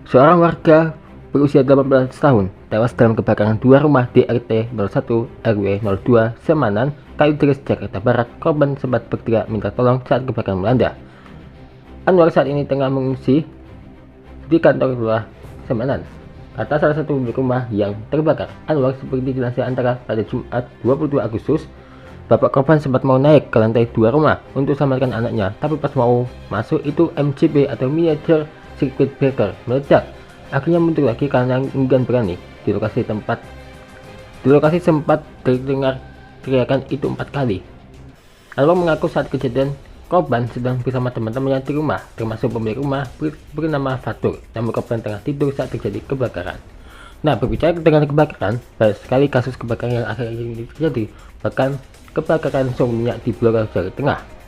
Seorang warga berusia 18 tahun tewas dalam kebakaran dua rumah di RT 01 RW 02 Semanan, Kalideres, Jakarta Barat. Korban sempat berteriak minta tolong saat kebakaran melanda. Anwar saat ini tengah mengungsi di kantor lurah Semanan, kata salah satu pemilik rumah yang terbakar. Anwar seperti dilansir Antara pada Jumat 22 Agustus, bapak korban sempat mau naik ke lantai 2 rumah untuk selamatkan anaknya, tapi pas mau masuk itu MCB atau Miniature Circuit Breaker meledak. Akhirnya mundur lagi karena enggan berani. Di lokasi sempat terdengar teriakan itu 4 kali. Anwar mengaku saat kejadian korban sedang bersama teman-temannya di rumah, termasuk pemilik rumah bernama Fatur. Namun korban tengah tidur saat terjadi kebakaran. Nah, berbicara tentang kebakaran, banyak sekali kasus kebakaran yang akhir-akhir ini terjadi. Bahkan kebakaran sumber minyak di Blora, Jawa Tengah.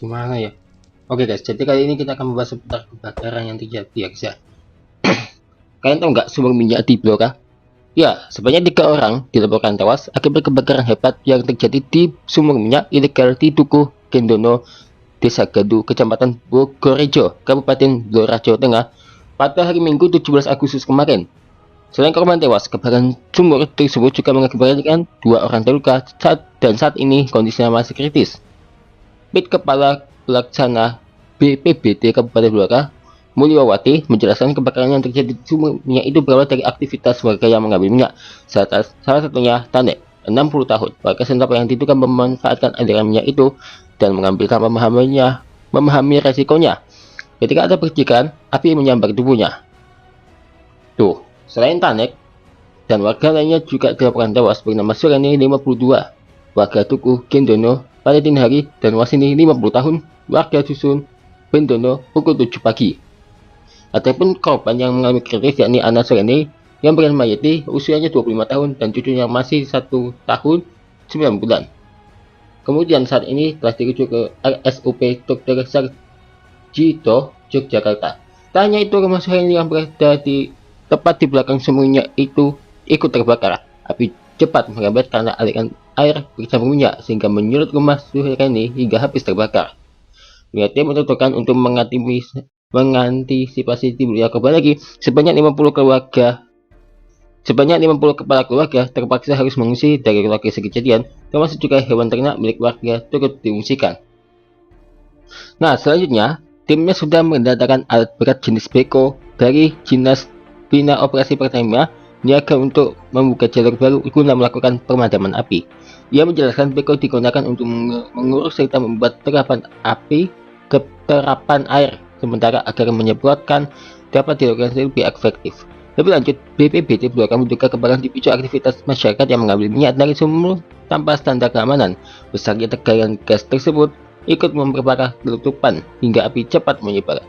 Gimana ya? Oke guys, jadi kali ini kita akan membahas seputar kebakaran yang terjadi ya guys ya. Kalian tahu nggak sumber minyak di Blora? Ya, sebanyak 3 orang dilaporkan tewas akibat kebakaran hebat yang terjadi di sumur minyak ilegal di Dukuh Gendono, Desa Gadu, Kecamatan Bogorejo, Kabupaten Blora, Jawa Tengah, pada hari Minggu 17 Agustus kemarin. Selain korban tewas, kebakaran sumur tersebut juga mengakibatkan 2 orang terluka dan saat ini kondisinya masih kritis. Pit Kepala Pelaksana BPBD Kabupaten Blora, Mulyawati, menjelaskan kebakaran yang terjadi di sumur minyak itu berawal dari aktivitas warga yang mengambil minyak. Salah satunya Tanek, 60 tahun. Warga setempat yang diduga memanfaatkan aliran minyak itu dan mengambil tanpa memahami resikonya. Ketika ada percikan, api menyambar tubuhnya. Tuh, selain Tanek dan warga lainnya juga dilaporkan tewas bernama Surani, 52, warga Dukuh Gendono pada dini hari, dan Wasini, 50 tahun, warga dusun Bendono, pukul 7 pagi. Adapun korban yang mengalami kritis yakni Ana Surani yang bernama Yeti, usianya 25 tahun dan cucunya masih 1 tahun 9 bulan. Kemudian saat ini telah dirujuk ke RSUP Dr. Sarjito, Yogyakarta. Tak hanya itu, rumah Surani yang berada tepat di belakang sumurnya itu ikut terbakar. Api cepat merambat karena aliran air bercampur minyak sehingga menyulut rumah Surani hingga habis terbakar. Pihak tim menuturkan untuk mengantisipasi timbulnya korban lagi, sebanyak 50 kepala keluarga terpaksa harus mengungsi dari lokasi kejadian, termasuk juga hewan ternak milik warga turut diungsikan. Nah, selanjutnya timnya sudah mendatangkan alat berat jenis beko dari Dinas Bina Operasi Pertamina niaga untuk membuka jalur baru guna melakukan pemadaman api. Ia menjelaskan beko digunakan untuk mengurus serta membuat terapan air sementara agar menyemprotkan dapat dilakukan lebih efektif. Lebih lanjut, BPBD Blora menduga kebakaran dipicu aktivitas masyarakat yang mengambil minyak dari sumur tanpa standar keamanan. Besarnya tegangan gas tersebut ikut memperparah letupan hingga api cepat menyebar.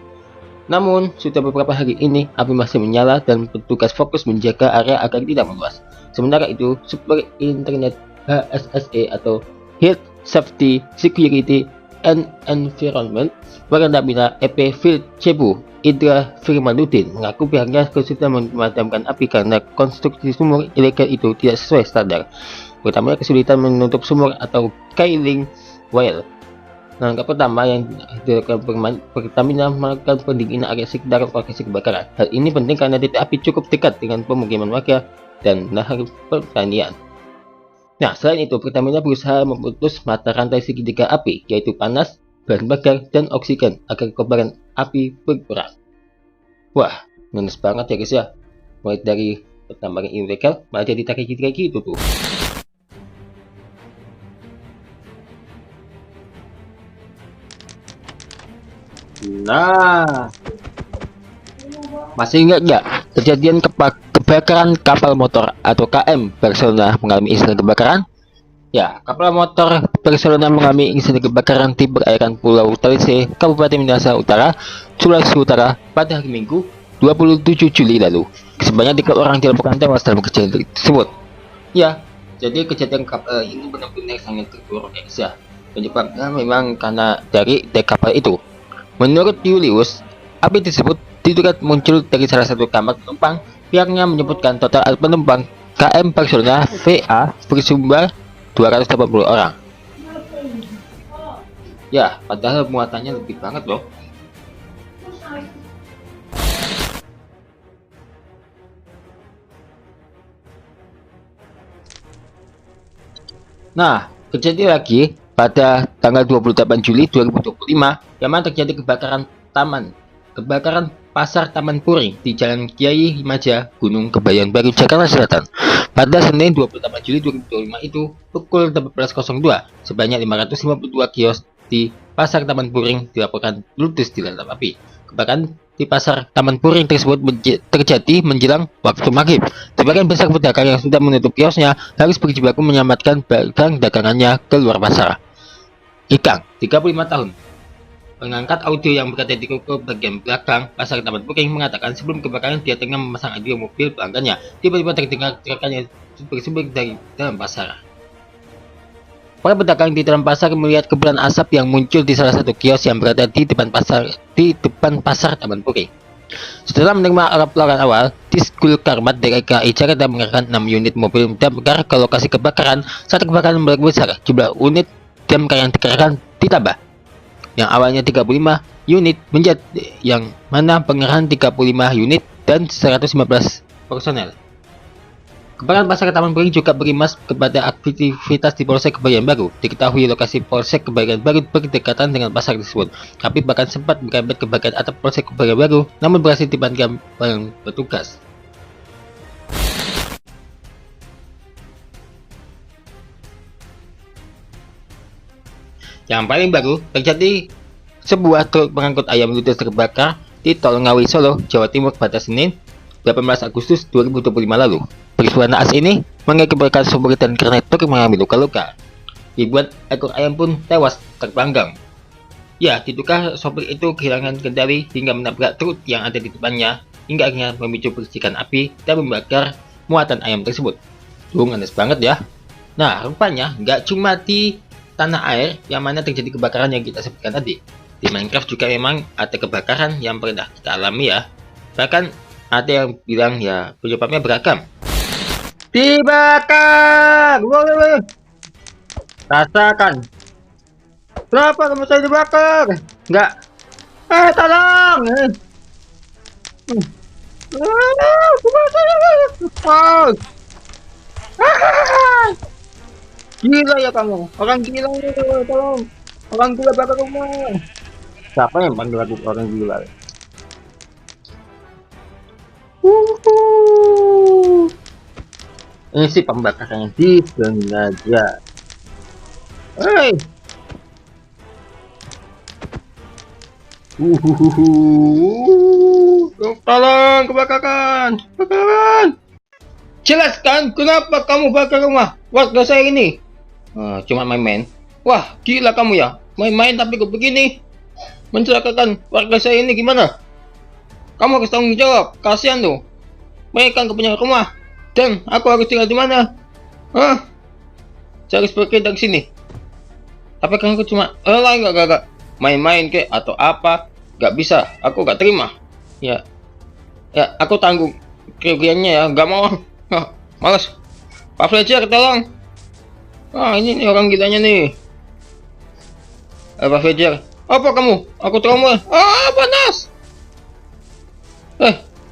Namun, sudah beberapa hari ini api masih menyala dan petugas fokus menjaga area agar tidak meluas. Sementara itu, Super Internet HSSE atau Health Safety Security and Environment Pertamina EP Field Cebu, Indra Firmanuddin, mengaku pihaknya kesulitan memadamkan api karena konstruksi sumur ilegal itu tidak sesuai standar. Pertama, kesulitan menutup sumur atau cailing well. Langkah pertama yang dilakukan Pertamina melakukan pendinginan area sekitar lokasi kebakaran. Hal ini penting karena titik api cukup dekat dengan pemukiman warga dan lahan pertanian. Nah, selain itu, Pertamina berusaha memutus mata rantai segitiga api, yaitu panas, bahan bakar, dan oksigen agar kobaran api berkurang. Wah, minus banget ya guys ya. Mulai dari pertambangan ilegal, malah jadi kayak gitu tuh. Nah, masih ingat nggak kejadian kebakaran kapal motor atau KM Barcelona mengalami insiden kebakaran? Ya, kapal motor Barcelona mengalami insiden kebakaran di perairan Pulau Talise, Kabupaten Minahasa Utara, Sulawesi Utara pada hari Minggu 27 Juli lalu. Sebanyak 3 orang dilaporkan tewas dalam kejadian tersebut. Ya, jadi kejadian kapal ini benar-benar sangat terburuk ya guys ya. Penyebabnya memang karena dari dek kapal itu. Menurut Julius, api tersebut diduga muncul dari salah satu kamar penumpang. Pihaknya menyebutkan total penumpang KM Barcelona VA bersumber 280 orang. Ya, padahal muatannya lebih banget loh. Nah, terjadi lagi pada tanggal 28 Juli 2025 yang mana terjadi kebakaran pasar Taman Puring di Jalan Kiai Himaja, Gunung Kebayoran Baru, Jakarta Selatan. Pada Senin 28 Juli 2025 itu pukul 18.02, sebanyak 552 kios di pasar Taman Puring dilaporkan ludes dilalap api. Kebakaran di pasar Taman Puring tersebut terjadi menjelang waktu maghrib. Sebagian besar pedagang yang sudah menutup kiosnya harus berjibaku menyelamatkan barang dagangannya ke luar pasar. Ikang, 35 tahun, pengangkat audio yang berada di ruko bagian belakang pasar Taman Puring, mengatakan sebelum kebakaran dia tengah memasang audio mobil pelanggannya. Tiba-tiba terdengar teriakan yang bersumber dari dalam pasar. Para pedagang di dalam pasar melihat kepulan asap yang muncul di salah satu kios yang berada di depan pasar Taman Puring. Setelah menerima laporan awal, Diskul Karmat DKI Jakarta mengerahkan 6 unit mobil damkar ke lokasi kebakaran. Saat kebakaran mulai besar, jumlah unit damkar yang dikerahkan ditambah. Yang awalnya 35 unit menjadi yang mana pengerahan 35 unit dan 115 personel. Kebakaran pasar Taman Puring juga berimbas kepada aktivitas di Polsek Kebayoran Baru. Diketahui lokasi Polsek Kebayoran Baru berdekatan dengan pasar tersebut. Tapi bahkan sempat merambat kebakaran atap Polsek Kebayoran Baru, namun berhasil dipadamkan oleh petugas. Yang paling baru terjadi sebuah truk pengangkut ayam ludes terbakar di Tol Ngawi Solo, Jawa Timur pada Senin 18 Agustus 2025 lalu. Peristiwa naas ini mengakibatkan sopir dan kernet truk mengalami luka-luka. Ribuan ekor ayam pun tewas terpanggang. Ya, diduga sopir itu kehilangan kendali hingga menabrak truk yang ada di depannya, hingga akhirnya memicu percikan api dan membakar muatan ayam tersebut. Aneh banget ya. Nah, rupanya nggak cuma di tanah air yang mana terjadi kebakaran yang kita sebutkan tadi. Di Minecraft juga memang ada kebakaran yang pernah kita alami ya. Bahkan ada yang bilang ya penyebabnya beragam. Dibakar! Woi. Rasakan. Kenapa kamu saya dibakar? Enggak. Tolong! Gila ya kamu. Orang gila ini, tolong. Orang gila bakar rumah. Siapa yang panggil aku orang gila? Ini sih pembakarannya di sengaja. Hei. Tolong kebakaran. Jelaskan kenapa kamu bakar rumah warga saya ini. Cuma main-main. Wah, gila kamu ya. Main-main tapi kok begini. Mencelakakan warga saya ini gimana? Kamu harus tanggung jawab. Kasihan tuh. Mereka nggak punya rumah. Dan aku harus tinggal di mana? Saya harus pergi dari sini. Tapi kan aku cuma enggak main-main kek atau apa, nggak bisa. Aku nggak terima. Ya aku tanggung kerugiannya ya. Nggak mau. Males. Pak Fletcher tolong. Ini orang gilanya nih. Pak Fletcher. Apa kamu? Aku trauma. Panas.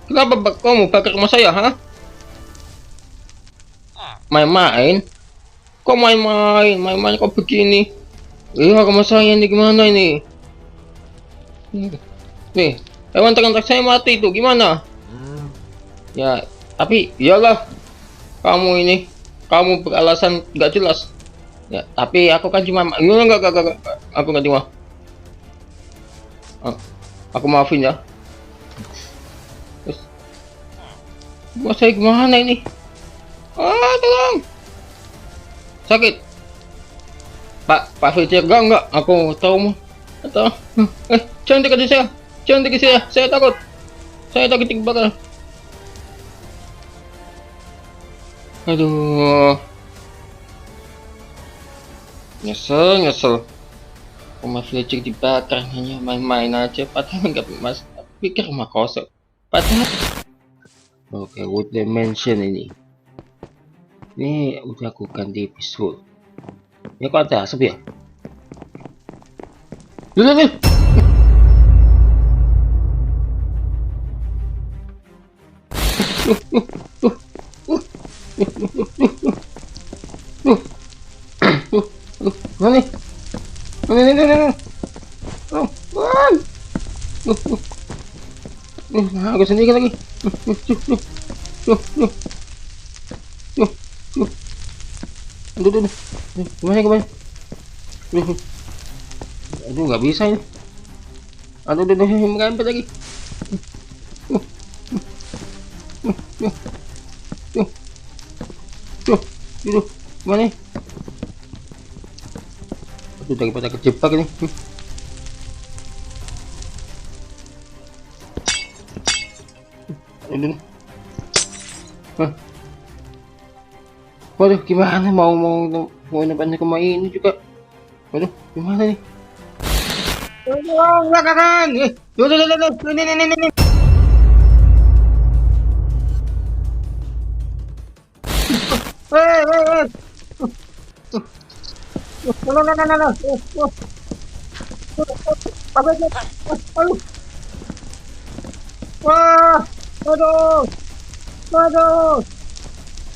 Kenapa kamu bakar rumah saya, Main-main? Kok main-main? Main-main kok begini? Iya, rumah saya ini gimana ini? Nih, hewan ternak saya mati itu gimana? Ya, tapi iyalah. Kamu beralasan nggak jelas. Ya, tapi aku kan cuma enggak. Aku nggak terima. Aku maafin ya. Terus, rumah saya gimana ini? Tolong. Sakit. Pak Fletcher, enggak. Aku tahu. Jangan dekat saya. Jangan dekat saya. Saya takut. Saya takut dibakar. Aduh. Nyesel. Rumah villager dibakar, hanya main-main aja. Padahal nggak mas pikir rumah kosong. Padahal oke, wood dimension ini. Ini udah aku ganti peaceful. Ya kok ada asap ya? Dulu. Mana nih? Nih. Oh, man. Nah, aku sendiri lagi. Aduh. Kemana? Aduh, nggak bisa ini. Aduh, merempet lagi. Aduh, mana? Aduh, daripada kejebak ini. Aduh. Waduh, gimana mau depannya ke ini juga. Waduh, gimana nih? Belakang. Ini. Hei. No. Aduh. Wah, aduh.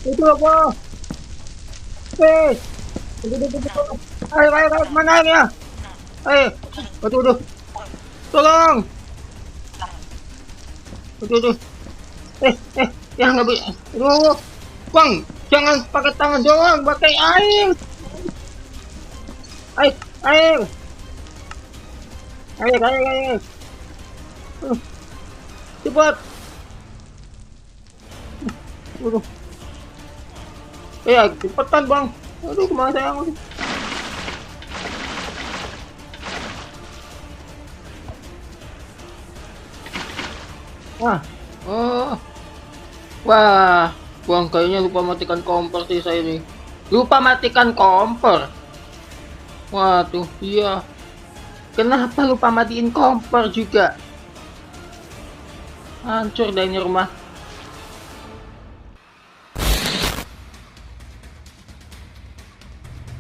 Itu apa? Ayo, mana ya? Ayo, aduh. Tolong. Aduh. Ya nggak bisa. Aduh, Bang, jangan pakai tangan doang, pakai air. Air. Cepat. Aduh. Cepetan bang. Aduh, kemana sayang? Wah, bang, kayaknya lupa matikan kompor sih saya ini. Lupa matikan kompor. Waduh, iya. Kenapa lupa matiin kompor juga? Hancur dah ini rumah.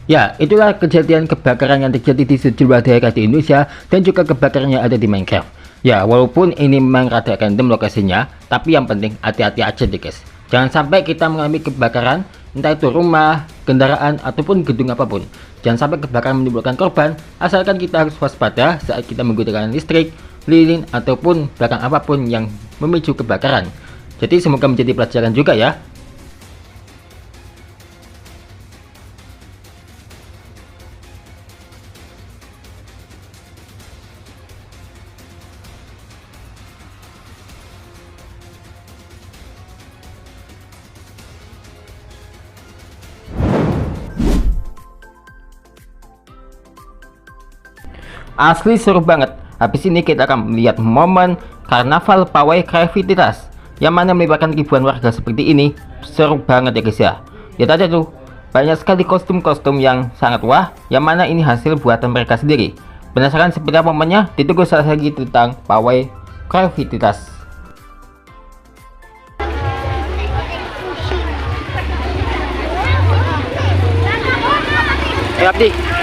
Ya, itulah kejadian kebakaran yang terjadi di sejumlah daerah di Indonesia dan juga kebakaran yang ada di Minecraft. Ya, walaupun ini memang rada random lokasinya, tapi yang penting hati-hati aja deh guys. Jangan sampai kita mengalami kebakaran, entah itu rumah, kendaraan, ataupun gedung apapun. Jangan sampai kebakaran menimbulkan korban, asalkan kita harus waspada saat kita menggunakan listrik, lilin, ataupun barang apapun yang memicu kebakaran. Jadi semoga menjadi pelajaran juga ya. Asli seru banget. Habis ini kita akan melihat momen karnaval pawai kreativitas yang mana melibatkan ribuan warga seperti ini. Seru banget ya guys ya. Lihat aja tuh, banyak sekali kostum-kostum yang sangat wah, yang mana ini hasil buatan mereka sendiri. Penasaran seperti apa momennya? Ditunggu salah lagi tentang pawai kreativitas. Abdi.